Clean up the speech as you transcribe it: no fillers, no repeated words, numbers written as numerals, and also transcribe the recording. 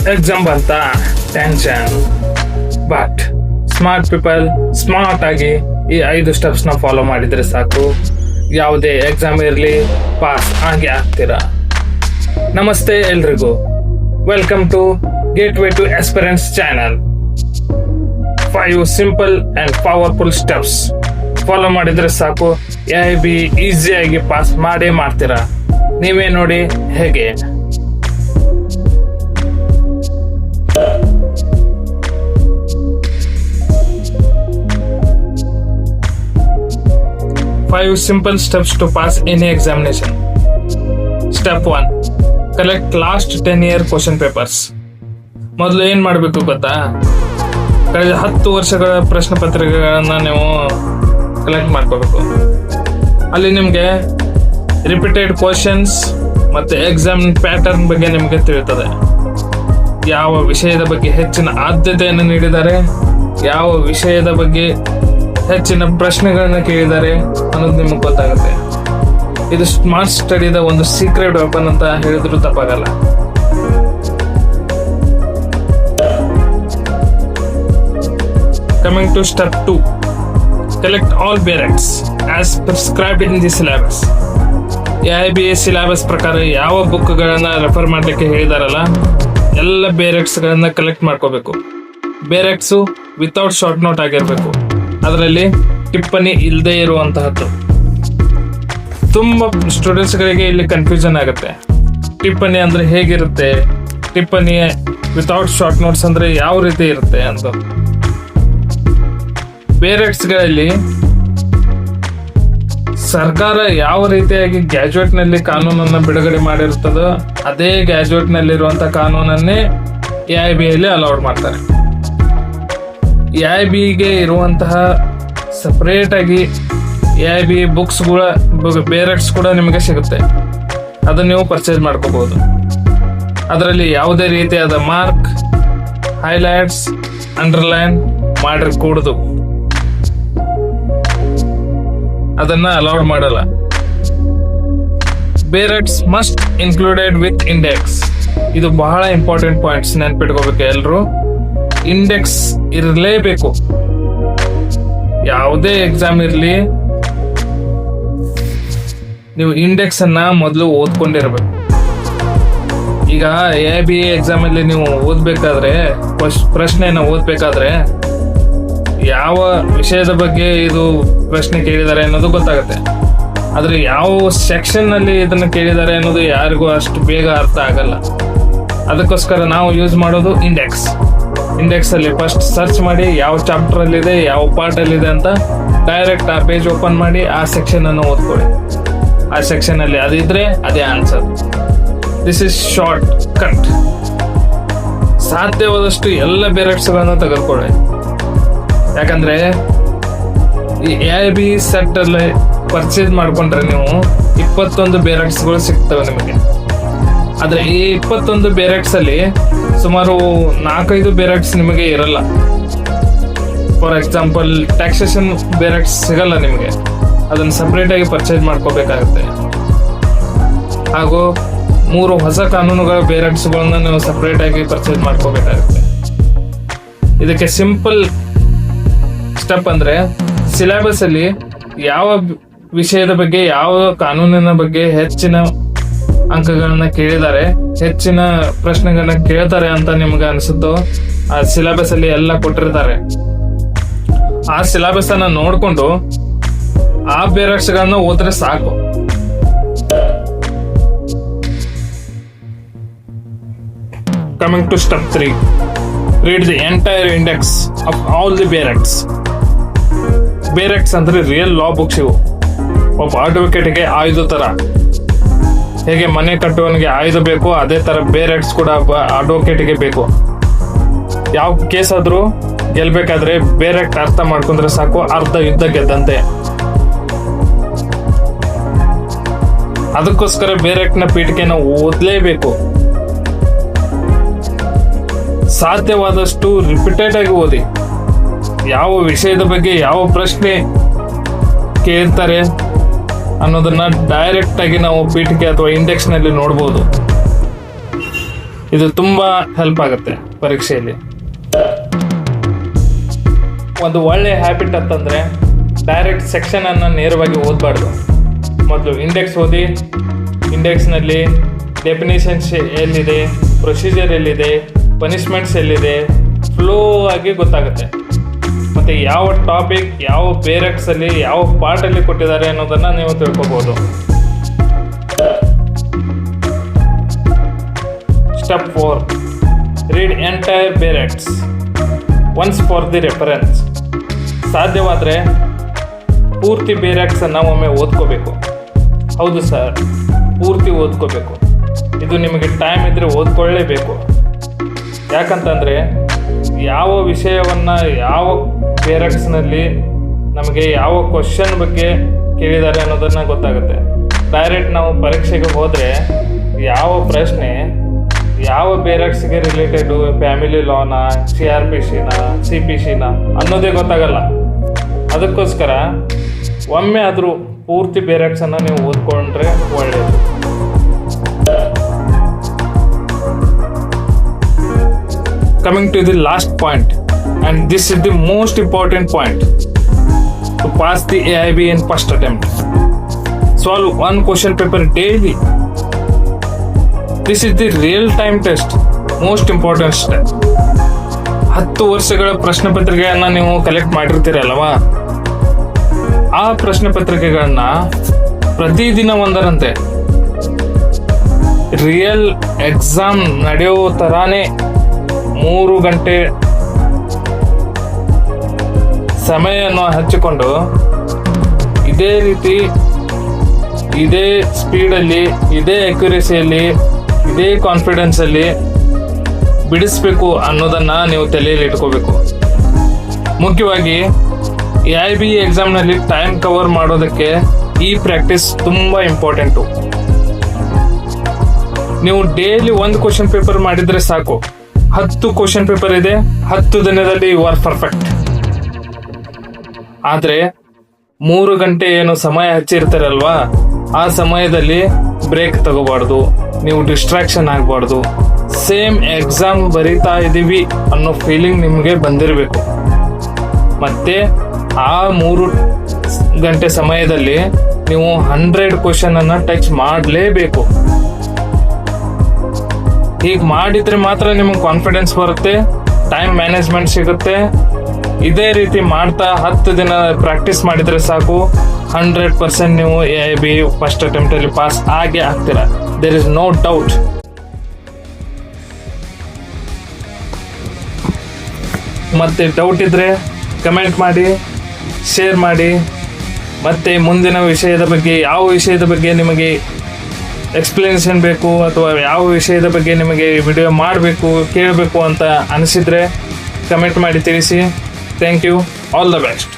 Exam ಬಂತ tension. But smart people smart ಆಗಿ ಈ 5 ಸ್ಟೆಪ್ಸ್ ನ ಫಾಲೋ ಮಾಡಿದ್ರೆ ಸಾಕು, ಯಾವುದೇ ಎಕ್ಸಾಮ್ ಇರಲಿ ಪಾಸ್ ಆಗಿ ಆಗ್ತೀರಾ. ನಮಸ್ತೆ ಎಲ್ರಿಗೂ, welcome to gateway to experience channel. 5 simple and powerful steps follow ಮಾಡಿದ್ರೆ ಸಾಕು, AIB ಈಸಿಯಾಗಿ ಪಾಸ್ ಮಾಡೇ ಮಾಡ್ತೀರಾ. ನೀವೇ ನೋಡಿ ಹೇಗೆ. Five simple steps to pass any examination. Step 1. Collect last 10-year question papers. ಮೊದಲು ಏನ್ ಮಾಡಬೇಕು ಗೊತ್ತಾ? ಕಳೆದ 10 ವರ್ಷಗಳ ಪ್ರಶ್ನೆ ಪತ್ರಿಕೆಗಳನ್ನ ನೀವು ಕಲೆಕ್ಟ್ ಮಾಡ್ಕೋಬೇಕು. ಅಲ್ಲಿ ನಿಮಗೆ ರಿಪೀಟೆಡ್ ಕ್ವಶನ್ಸ್ ಮತ್ತೆ ಎಕ್ಸಾಮ್ ಪ್ಯಾಟರ್ನ್ ಬಗ್ಗೆ ನಿಮಗೆ ತಿಳಿಯುತ್ತದೆ. ಯಾವ ವಿಷಯದ ಬಗ್ಗೆ ಹೆಚ್ಚಿನ ಆದ್ಯತೆಯನ್ನು ನೀಡಿದ್ದಾರೆ, ಯಾವ ವಿಷಯದ ಬಗ್ಗೆ ಹೆಚ್ಚಿನ ಪ್ರಶ್ನೆಗಳನ್ನ ಕೇಳಿದ್ದಾರೆ ಅನ್ನೋದು ನಿಮಗೆ ಗೊತ್ತಾಗುತ್ತೆ. ಇದು ಸ್ಮಾರ್ಟ್ ಸ್ಟಡಿದ ಒಂದು ಸೀಕ್ರೆಟ್ ವೆಪನ್ ಅಂತ ಹೇಳಿದ್ರು ತಪ್ಪಾಗಲ್ಲ. Coming to step 2. Collect all barracks as prescribed in the syllabus. AIB syllabus ಪ್ರಕಾರ ಯಾವ ಬುಕ್ಗಳನ್ನ ರೆಫರ್ ಮಾಡ್ಲಿಕ್ಕೆ ಹೇಳಿದಾರಲ್ಲ, ಎಲ್ಲ ಬೇರೆಕ್ಸ್ಗಳನ್ನ ಕಲೆಕ್ಟ್ ಮಾಡ್ಕೋಬೇಕು. ಬೇರೆಕ್ಸು ವಿತೌಟ್ ಶಾರ್ಟ್ ನೋಟ್ ಆಗಿರ್ಬೇಕು, ಅದರಲ್ಲಿ ಟಿಪ್ಪಣಿ ಇಲ್ಲದೆ ಇರುವಂತಹದ್ದು. ತುಂಬ ಸ್ಟೂಡೆಂಟ್ಸ್ಗಳಿಗೆ ಇಲ್ಲಿ ಕನ್ಫ್ಯೂಷನ್ ಆಗುತ್ತೆ. ಟಿಪ್ಪಣಿ ಅಂದ್ರೆ ಹೇಗಿರುತ್ತೆ, ಟಿಪ್ಪಣಿ ವಿತೌಟ್ ಶಾರ್ಟ್ ನೋಟ್ಸ್ ಅಂದ್ರೆ ಯಾವ ರೀತಿ ಇರುತ್ತೆ ಅಂತ. ಬೇರೆಕ್ಸ್ಗಳಲ್ಲಿ ಸರ್ಕಾರ ಯಾವ ರೀತಿಯಾಗಿ ಗ್ಯಾಜೆಟ್ ನಲ್ಲಿ ಕಾನೂನನ್ನ ಬಿಡುಗಡೆ ಮಾಡಿರುತ್ತದೋ ಅದೇ ಗ್ಯಾಜೆಟ್ ನಲ್ಲಿರುವಂತಹ ಕಾನೂನನ್ನೇ AIB ಯಲ್ಲಿ ಅಲೌಡ್ ಮಾಡ್ತಾರೆ. AIB ಗೆ ಇರುವಂತಹ ಸಪರೇಟ್ ಆಗಿ AIB ಬುಕ್ಸ್ ಬೇರೆಕ್ಸ್ ಕೂಡ ನಿಮಗೆ ಸಿಗುತ್ತೆ. ಅದನ್ನ ನೀವು ಪರ್ಚೇಸ್ ಮಾಡ್ಕೋಬಹುದು. ಅದರಲ್ಲಿ ಯಾವುದೇ ರೀತಿಯಾದ ಮಾರ್ಕ್, ಹೈಲೈಟ್ಸ್, ಅಂಡರ್ಲೈನ್ ಮಾಡಿರಕೂಡದು, ಅದನ್ನ ಅಲೌಡ್ ಮಾಡಲ್ಲ. ಬೇರೆಕ್ಸ್ ಮಸ್ಟ್ ಇನ್ಕ್ಲೂಡೆಡ್ ವಿತ್ ಇಂಡೆಕ್ಸ್. ಇದು ಬಹಳ ಇಂಪಾರ್ಟೆಂಟ್ ಪಾಯಿಂಟ್ಸ್, ನೆನ್ಪಿಟ್ಕೋಬೇಕು ಎಲ್ರು. ಇಂಡೆಕ್ಸ್ ಇರಲೇಬೇಕು. ಯಾವುದೇ ಎಕ್ಸಾಮ್ ಇರಲಿ, ನೀವು ಇಂಡೆಕ್ಸ್ ಅನ್ನ ಮೊದಲು ಓದ್ಕೊಂಡಿರ್ಬೇಕು. ಈಗ AIB ಎಕ್ಸಾಮ್ ಅಲ್ಲಿ ನೀವು ಓದ್ಬೇಕಾದ್ರೆ, ಪ್ರಶ್ನೆಯನ್ನ ಓದ್ಬೇಕಾದ್ರೆ ಯಾವ ವಿಷಯದ ಬಗ್ಗೆ ಇದು ಪ್ರಶ್ನೆ ಕೇಳಿದ್ದಾರೆ ಅನ್ನೋದು ಗೊತ್ತಾಗುತ್ತೆ. ಆದ್ರೆ ಯಾವ ಸೆಕ್ಷನ್ ನಲ್ಲಿ ಇದನ್ನ ಕೇಳಿದ್ದಾರೆ ಅನ್ನೋದು ಯಾರಿಗೂ ಅಷ್ಟು ಬೇಗ ಅರ್ಥ ಆಗಲ್ಲ. ಅದಕ್ಕೋಸ್ಕರ ನಾವು ಯೂಸ್ ಮಾಡೋದು ಇಂಡೆಕ್ಸ್. ಇಂಡೆಕ್ಸ್ ಅಲ್ಲಿ ಫಸ್ಟ್ ಸರ್ಚ್ ಮಾಡಿ ಯಾವ ಚಾಪ್ಟರ್ ಅಲ್ಲಿ ಇದೆ, ಯಾವ ಪಾರ್ಟ್ ಅಲ್ಲಿ ಇದೆ ಅಂತ ಡೈರೆಕ್ಟ್ ಆ ಪೇಜ್ ಓಪನ್ ಮಾಡಿ ಆ ಸೆಕ್ಷನ್ ಅನ್ನು ಓದ್ಕೊಳ್ಳಿ. ಆ ಸೆಕ್ಷನ್ ಅಲ್ಲಿ ಅದಿದ್ರೆ ಅದೇ answer. This is short cut. ಸಾಧ್ಯವಾದಷ್ಟು ಎಲ್ಲ ಬೇರೆಕ್ಸ್ಗಳನ್ನು ತೆಗೆದುಕೊಳ್ಳಿ. ಯಾಕಂದ್ರೆ ಈ AIB ಸೆಟ್ ಅಲ್ಲಿ ಪರ್ಚೇಸ್ ಮಾಡ್ಕೊಂಡ್ರೆ ನೀವು 21 ಬೇರೆಕ್ಸ್ಗಳು ಸಿಗ್ತವೆ ನಿಮಗೆ. ಆದ್ರೆ ಈ 21 ಬೇರೆಕ್ಸ್ ಅಲ್ಲಿ ಸುಮಾರು 4-5 ಬೇರೆಕ್ಸ್ ನಿಮಗೆ ಇರಲ್ಲ. ಫಾರ್ ಎಕ್ಸಾಂಪಲ್ ಟ್ಯಾಕ್ಸೇಷನ್ ಬೇರೆಕ್ಸ್ ಸಿಗಲ್ಲ ನಿಮಗೆ, ಅದನ್ನ ಸಪರೇಟ್ ಆಗಿ ಪರ್ಚೇಸ್ ಮಾಡ್ಕೋಬೇಕಾಗುತ್ತೆ. ಹಾಗೂ 3 ಹೊಸ ಕಾನೂನುಗಳ ಬೇರೆಕ್ಸ್ಗಳನ್ನ ನೀವು ಸಪರೇಟ್ ಆಗಿ ಪರ್ಚೇಸ್ ಮಾಡ್ಕೋಬೇಕಾಗುತ್ತೆ. ಇದಕ್ಕೆ ಸಿಂಪಲ್ ಸ್ಟೆಪ್ ಅಂದ್ರೆ, ಸಿಲೆಬಸ್ ಅಲ್ಲಿ ಯಾವ ವಿಷಯದ ಬಗ್ಗೆ, ಯಾವ ಕಾನೂನಿನ ಬಗ್ಗೆ ಹೆಚ್ಚಿನ ಅಂಕಗಳನ್ನ ಕೇಳಿದ್ದಾರೆ, ಹೆಚ್ಚಿನ ಪ್ರಶ್ನೆಗಳನ್ನ ಕೇಳ್ತಾರೆ ಅಂತ ನಿಮ್ಗೆ ಅನಿಸುತ್ತೋ ಆ ಸಿಲೆಬಸ್ ಅಲ್ಲಿ ಎಲ್ಲ ಕೊಟ್ಟಿರ್ತಾರೆ. ಆ ಸಿಲೆಬಸ್ ಅನ್ನ ನೋಡ್ಕೊಂಡು ಆ ಬೇರೆಕ್ಸ್ಗಳನ್ನ ಓದಿದ್ರೆ ಸಾಕು. Coming to step 3. Read the entire index of all the ಬೇರೆಕ್ಸ್. ಬೇರೆಕ್ಸ್ ಅಂದ್ರೆ ರಿಯಲ್ ಲಾ ಬುಕ್ಸ್ ಇವು. ಒಬ್ಬ ಅಡ್ವೊಕೇಟ್ಗೆ ಆಯುಧ ತರ, ಹೇಗೆ ಮನೆ ಕಟ್ಟುವವನಿಗೆ ಆಯುಧ ಬೇಕು, ಅದೇ ತರ ಬೇರೆಕ್ಸ್ ಕೂಡ ಅಡ್ವೊಕೇಟ್ಗೆ ಬೇಕು. ಯಾವ ಕೇಸ್ ಆದ್ರೂ ಗೆಲ್ಬೇಕಾದ್ರೆ ಬೇರೆಕ್ಟ್ ಅರ್ಥ ಮಾಡ್ಕೊಂಡ್ರೆ ಸಾಕು, ಅರ್ಧ ಯುದ್ಧ ಗೆದ್ದಂತೆ. ಅದಕ್ಕೋಸ್ಕರ ಬೇರೆಕ್ಟ್ನ ಪೀಠಿಕೆನ ಓದ್ಲೇಬೇಕು. ಸಾಧ್ಯವಾದಷ್ಟು ರಿಪೀಟೆಡ್ ಆಗಿ ಓದಿ. ಯಾವ ವಿಷಯದ ಬಗ್ಗೆ ಯಾವ ಪ್ರಶ್ನೆ ಕೇಳ್ತಾರೆ ಅನ್ನೋದನ್ನ ಡೈರೆಕ್ಟ್ ಆಗಿ ನಾವು ಪೀಠಿಕೆ ಅಥವಾ ಇಂಡೆಕ್ಸ್ ನಲ್ಲಿ ನೋಡಬಹುದು. ಇದು ತುಂಬ ಹೆಲ್ಪ್ ಆಗುತ್ತೆ ಪರೀಕ್ಷೆಯಲ್ಲಿ. ಒಂದು ಒಳ್ಳೆ ಹ್ಯಾಬಿಟ್ ಅಂತಂದರೆ ಡೈರೆಕ್ಟ್ ಸೆಕ್ಷನನ್ನು ನೇರವಾಗಿ ಓದಬಾರ್ದು. ಮೊದಲು ಇಂಡೆಕ್ಸ್ ಓದಿ, ಇಂಡೆಕ್ಸ್ನಲ್ಲಿ ಡೆಫಿನೇಷನ್ಸ್ ಎಲ್ಲಿದೆ, ಪ್ರೊಸೀಜರ್ ಎಲ್ಲಿದೆ, ಪನಿಷ್ಮೆಂಟ್ಸ್ ಎಲ್ಲಿದೆ, ಫ್ಲೋ ಆಗಿ ಗೊತ್ತಾಗುತ್ತೆ. ಮತ್ತು ಯಾವ ಟಾಪಿಕ್ ಯಾವ ಬೇರೆಕ್ಸಲ್ಲಿ ಯಾವ ಪಾರ್ಟಲ್ಲಿ ಕೊಟ್ಟಿದ್ದಾರೆ ಅನ್ನೋದನ್ನು ನೀವು ತಿಳ್ಕೊಬೋದು. Step 4, read entire bare acts once for the reference. ಸಾಧ್ಯವಾದರೆ ಪೂರ್ತಿ ಬೇರೆಕ್ಸನ್ನು ಒಮ್ಮೆ ಓದ್ಕೋಬೇಕು. ಹೌದು ಸರ್, ಪೂರ್ತಿ ಓದ್ಕೋಬೇಕು. ಇದು ನಿಮಗೆ ಟೈಮ್ ಇದ್ದರೆ ಓದ್ಕೊಳ್ಳೇಬೇಕು. ಯಾಕಂತಂದರೆ ಯಾವ ವಿಷಯವನ್ನು ಯಾವ ಬೇರೆಕ್ಸ್ನಲ್ಲಿ ನಮಗೆ ಯಾವ ಕ್ವಶನ್ ಬಗ್ಗೆ ಕೇಳಿದ್ದಾರೆ ಅನ್ನೋದನ್ನು ಗೊತ್ತಾಗುತ್ತೆ. ಡೈರೆಕ್ಟ್ ನಾವು ಪರೀಕ್ಷೆಗೆ ಹೋದರೆ ಯಾವ ಪ್ರಶ್ನೆ ಯಾವ ಬೇರೆಕ್ಸ್ಗೆ ರಿಲೇಟೆಡು, ಫ್ಯಾಮಿಲಿ ಲಾನ, CRPCನ, CPCನ ಅನ್ನೋದೇ ಗೊತ್ತಾಗಲ್ಲ. ಅದಕ್ಕೋಸ್ಕರ ಒಮ್ಮೆ ಆದರೂ ಪೂರ್ತಿ ಬೇರೆಕ್ಸನ್ನು ನೀವು ಓದ್ಕೊಂಡ್ರೆ ಒಳ್ಳೆಯದು. Coming to the last point, and this is the most important point to pass the AIB in first attempt. Solve one question paper daily. This is the real time test, most important step. 10 ವರ್ಷಗಳ ಪ್ರಶ್ನೆ ಪತ್ರಿಕೆಯನ್ನು ನೀವು collect ಮಾಡಿರ್ತೀರಲ್ವಾ, ಆ ಪ್ರಶ್ನೆ ಪತ್ರಿಕೆಗಳನ್ನ ಪ್ರತಿದಿನ ಒಂದರಂತೆ real exam ನಡೆಯೋ ಥರಾನೇ 3 ಗಂಟೆ ಸಮಯವನ್ನು ಹಚ್ಚಿಕೊಂಡು ಇದೇ ರೀತಿ ಇದೇ ಸ್ಪೀಡಲ್ಲಿ ಇದೇ ಅಕ್ಯುರೇಸಿಯಲ್ಲಿ ಇದೇ ಕಾನ್ಫಿಡೆನ್ಸಲ್ಲಿ ಬಿಡಿಸ್ಬೇಕು ಅನ್ನೋದನ್ನು ನೀವು ತಲೆಯಲ್ಲಿ ಇಟ್ಕೋಬೇಕು. ಮುಖ್ಯವಾಗಿ AIB ಎಕ್ಸಾಮ್ನಲ್ಲಿ ಟೈಮ್ ಕವರ್ ಮಾಡೋದಕ್ಕೆ ಈ ಪ್ರಾಕ್ಟೀಸ್ ತುಂಬ ಇಂಪಾರ್ಟೆಂಟು. ನೀವು ಡೈಲಿ 1 ಕ್ವಶನ್ ಪೇಪರ್ ಮಾಡಿದರೆ ಸಾಕು. 10 ಕ್ವಶನ್ ಪೇಪರ್ ಇದೆ, 10 ದಿನದಲ್ಲಿ ಯು ಆರ್ ಪರ್ಫೆಕ್ಟ್. ಆದರೆ 3 ಗಂಟೆ ಏನು ಸಮಯ ಹಚ್ಚಿರ್ತಾರಲ್ವಾ, ಆ ಸಮಯದಲ್ಲಿ ಬ್ರೇಕ್ ತಗೋಬಾರ್ದು, ನೀವು ಡಿಸ್ಟ್ರಾಕ್ಷನ್ ಆಗಬಾರ್ದು. ಸೇಮ್ ಎಕ್ಸಾಮ್ ಬರೀತಾ ಇದ್ದೀವಿ ಅನ್ನೋ ಫೀಲಿಂಗ್ ನಿಮಗೆ ಬಂದಿರಬೇಕು. ಮತ್ತೆ ಆ 3 ಗಂಟೆ ಸಮಯದಲ್ಲಿ ನೀವು 100 ಕ್ವಶನನ್ನು ಟಚ್ ಮಾಡಲೇಬೇಕು. ಹೀಗೆ ಮಾಡಿದರೆ ಮಾತ್ರ ನಿಮಗೆ ಕಾನ್ಫಿಡೆನ್ಸ್ ಬರುತ್ತೆ, ಟೈಮ್ ಮ್ಯಾನೇಜ್ಮೆಂಟ್ ಸಿಗುತ್ತೆ. ಇದೇ ರೀತಿ ಮಾಡ್ತಾ 10 ದಿನ ಪ್ರಾಕ್ಟೀಸ್ ಮಾಡಿದರೆ ಸಾಕು, 100% ನೀವು AIB ಫಸ್ಟ್ ಅಟೆಂಪ್ಟಲ್ಲಿ ಪಾಸ್ ಆಗೇ ಆಗ್ತೀರಾ. There is no doubt. ಮತ್ತು ಡೌಟ್ ಇದ್ದರೆ ಕಮೆಂಟ್ ಮಾಡಿ, ಶೇರ್ ಮಾಡಿ. ಮತ್ತು ಮುಂದಿನ ವಿಷಯದ ಬಗ್ಗೆ, ಯಾವ ವಿಷಯದ ಬಗ್ಗೆ ನಿಮಗೆ ಎಕ್ಸ್ಪ್ಲನೇಷನ್ ಬೇಕು ಅಥವಾ ಯಾವ ವಿಷಯದ ಬಗ್ಗೆ ನಿಮಗೆ ವಿಡಿಯೋ ಮಾಡಬೇಕು ಕೇಳಬೇಕು ಅಂತ ಅನಿಸಿದರೆ ಕಮೆಂಟ್ ಮಾಡಿ ತಿಳಿಸಿ. Thank you. All the best.